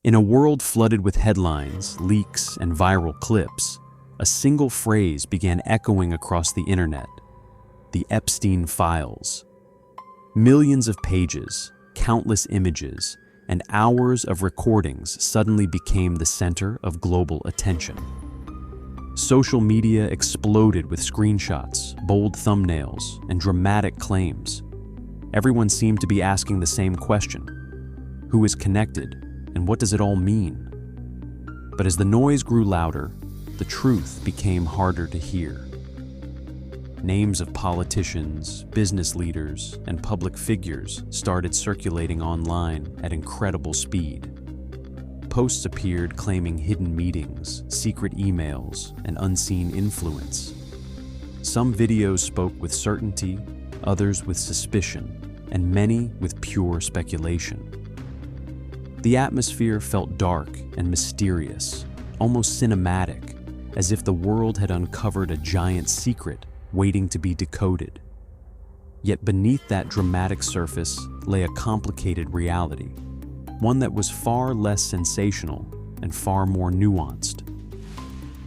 In a world flooded with headlines, leaks, and viral clips, a single phrase began echoing across the internet: the Epstein Files. Millions of pages, countless images, and hours of recordings suddenly became the center of global attention. Social media exploded with screenshots, bold thumbnails, and dramatic claims. Everyone seemed to be asking the same question: who is connected, and what does it all mean? But as the noise grew louder, the truth became harder to hear. Names of politicians, business leaders, and public figures started circulating online at incredible speed. Posts appeared claiming hidden meetings, secret emails, and unseen influence. Some videos spoke with certainty, others with suspicion, and many with pure speculation. The atmosphere felt dark and mysterious, almost cinematic, as if the world had uncovered a giant secret waiting to be decoded. Yet beneath that dramatic surface lay a complicated reality, one that was far less sensational and far more nuanced.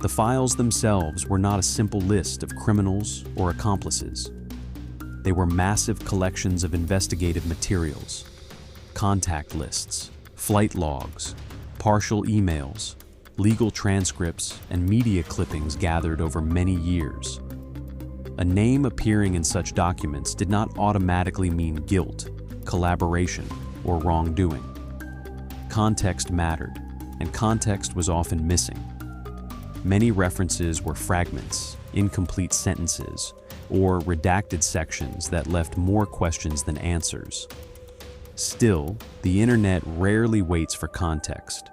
The files themselves were not a simple list of criminals or accomplices. They were massive collections of investigative materials: contact lists, flight logs, partial emails, legal transcripts, and media clippings gathered over many years. A name appearing in such documents did not automatically mean guilt, collaboration, or wrongdoing. Context mattered, and context was often missing. Many references were fragments, incomplete sentences, or redacted sections that left more questions than answers. Still, the internet rarely waits for context.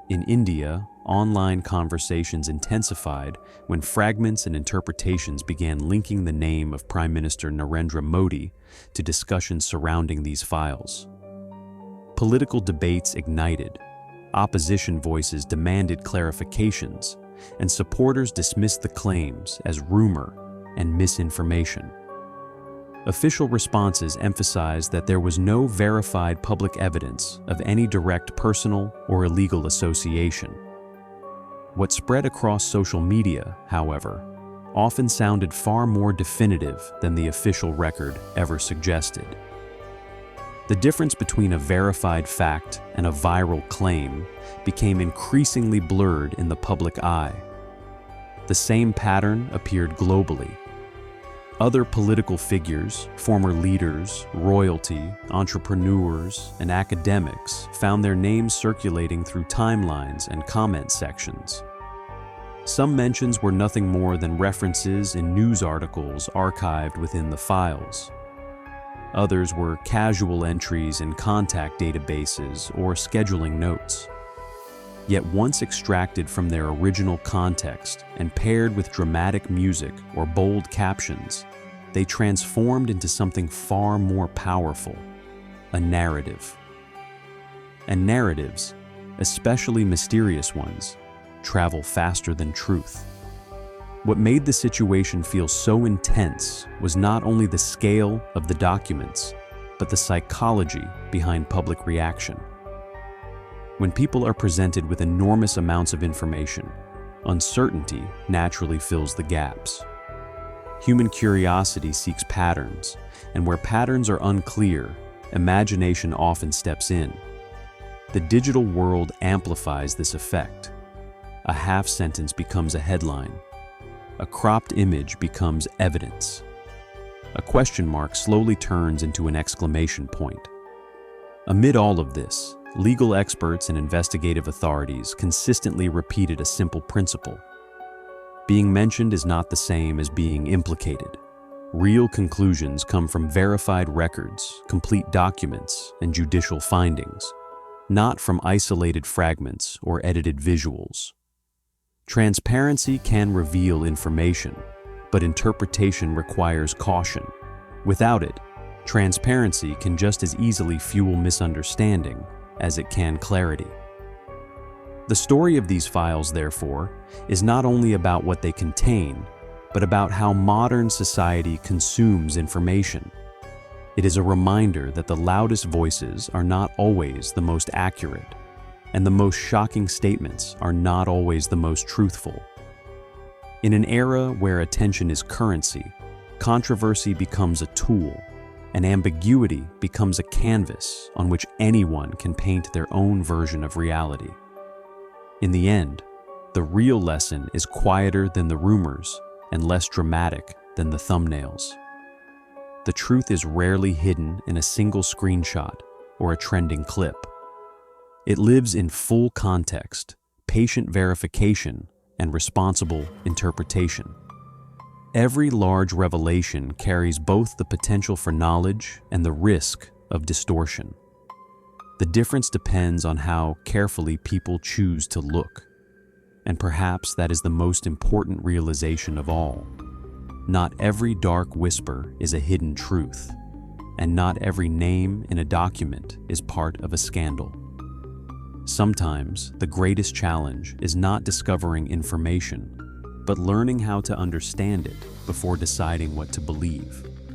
In India, online conversations intensified when fragments and interpretations began linking the name of Prime Minister Narendra Modi to discussions surrounding these files. Political debates ignited, opposition voices demanded clarifications, and supporters dismissed the claims as rumor and misinformation. Official responses emphasized that there was no verified public evidence of any direct personal or illegal association. What spread across social media, however, often sounded far more definitive than the official record ever suggested. The difference between a verified fact and a viral claim became increasingly blurred in the public eye. The same pattern appeared globally. Other political figures, former leaders, royalty, entrepreneurs, and academics found their names circulating through timelines and comment sections. Some mentions were nothing more than references in news articles archived within the files. Others were casual entries in contact databases or scheduling notes. Yet once extracted from their original context and paired with dramatic music or bold captions, they transformed into something far more powerful: a narrative. And narratives, especially mysterious ones, travel faster than truth. What made the situation feel so intense was not only the scale of the documents, but the psychology behind public reaction. When people are presented with enormous amounts of information, uncertainty naturally fills the gaps. Human curiosity seeks patterns, and where patterns are unclear, imagination often steps in. The digital world amplifies this effect. A half sentence becomes a headline. A cropped image becomes evidence. A question mark slowly turns into an exclamation point. Amid all of this, legal experts and investigative authorities consistently repeated a simple principle: being mentioned is not the same as being implicated. Real conclusions come from verified records, complete documents, and judicial findings, not from isolated fragments or edited visuals. Transparency can reveal information, but interpretation requires caution. Without it, transparency can just as easily fuel misunderstanding as it can clarity. The story of these files, therefore, is not only about what they contain, but about how modern society consumes information. It is a reminder that the loudest voices are not always the most accurate. and the most shocking statements are not always the most truthful. In an era where attention is currency, controversy becomes a tool, and ambiguity becomes a canvas on which anyone can paint their own version of reality. In the end, the real lesson is quieter than the rumors and less dramatic than the thumbnails. The truth is rarely hidden in a single screenshot or a trending clip. It lives in full context, patient verification, and responsible interpretation. Every large revelation carries both the potential for knowledge and the risk of distortion. The difference depends on how carefully people choose to look. And perhaps that is the most important realization of all. Not every dark whisper is a hidden truth, and not every name in a document is part of a scandal. Sometimes the greatest challenge is not discovering information, but learning how to understand it before deciding what to believe.